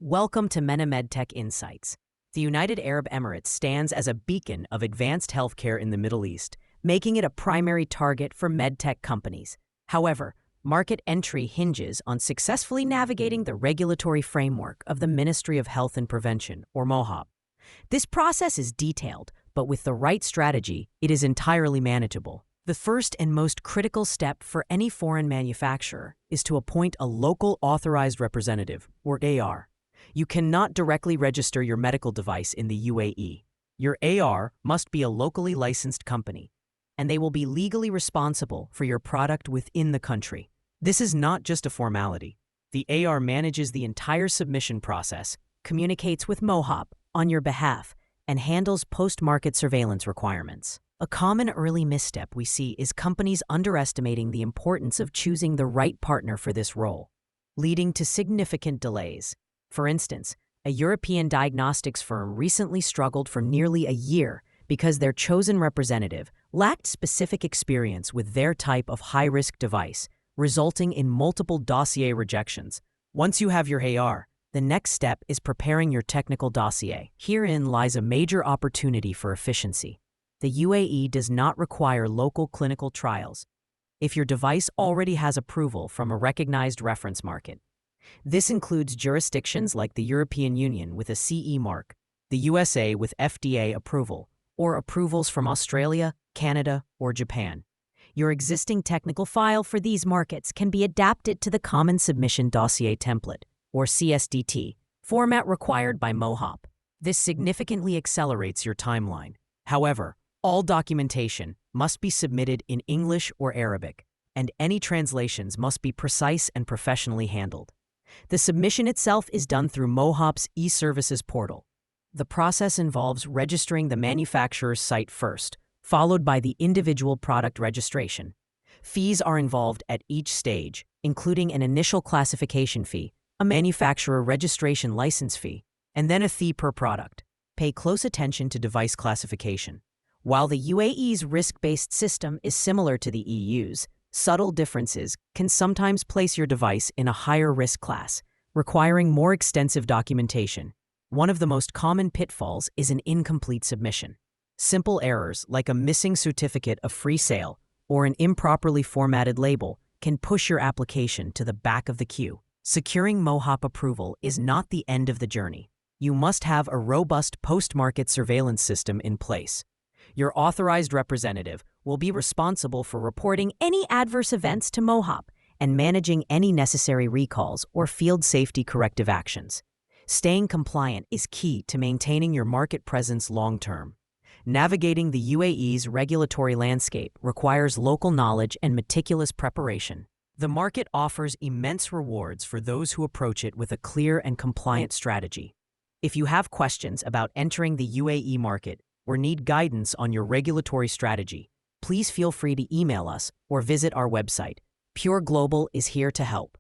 Welcome to MENA MedTech Insights. The United Arab Emirates stands as a beacon of advanced healthcare in the Middle East, making it a primary target for medtech companies. However, market entry hinges on successfully navigating the regulatory framework of the Ministry of Health and Prevention, or MOHAP. This process is detailed, but with the right strategy, it is entirely manageable. The first and most critical step for any foreign manufacturer is to appoint a local Authorized Representative, or AR. You cannot directly register your medical device in the UAE. Your AR must be a locally licensed company, and they will be legally responsible for your product within the country. This is not just a formality. The AR manages the entire submission process, communicates with MOHAP on your behalf, and handles post-market surveillance requirements. A common early misstep we see is companies underestimating the importance of choosing the right partner for this role, leading to significant delays. For instance, a European diagnostics firm recently struggled for nearly a year because their chosen representative lacked specific experience with their type of high-risk device, resulting in multiple dossier rejections. Once you have your AR, the next step is preparing your technical dossier. Herein lies a major opportunity for efficiency. The UAE does not require local clinical trials if your device already has approval from a recognized reference market. This includes jurisdictions like the European Union with a CE mark, the USA with FDA approval, or approvals from Australia, Canada, or Japan. Your existing technical file for these markets can be adapted to the Common Submission Dossier Template, or CSDT, format required by MOHAP. This significantly accelerates your timeline. However, all documentation must be submitted in English or Arabic, and any translations must be precise and professionally handled. The submission itself is done through MOHAP's e-services portal. The process involves registering the manufacturer's site first, followed by the individual product registration. Fees are involved at each stage, including an initial classification fee, a manufacturer registration license fee, and then a fee per product. Pay close attention to device classification. While the UAE's risk-based system is similar to the EU's, subtle differences can sometimes place your device in a higher risk class, requiring more extensive documentation. One of the most common pitfalls is an incomplete submission. Simple errors like a missing certificate of free sale or an improperly formatted label can push your application to the back of the queue. Securing MOHAP approval is not the end of the journey. You must have a robust post-market surveillance system in place. Your authorized representative will be responsible for reporting any adverse events to MOHAP and managing any necessary recalls or field safety corrective actions. Staying compliant is key to maintaining your market presence long-term. Navigating the UAE's regulatory landscape requires local knowledge and meticulous preparation. The market offers immense rewards for those who approach it with a clear and compliant strategy. If you have questions about entering the UAE market or need guidance on your regulatory strategy, please feel free to email us or visit our website. Pure Global is here to help.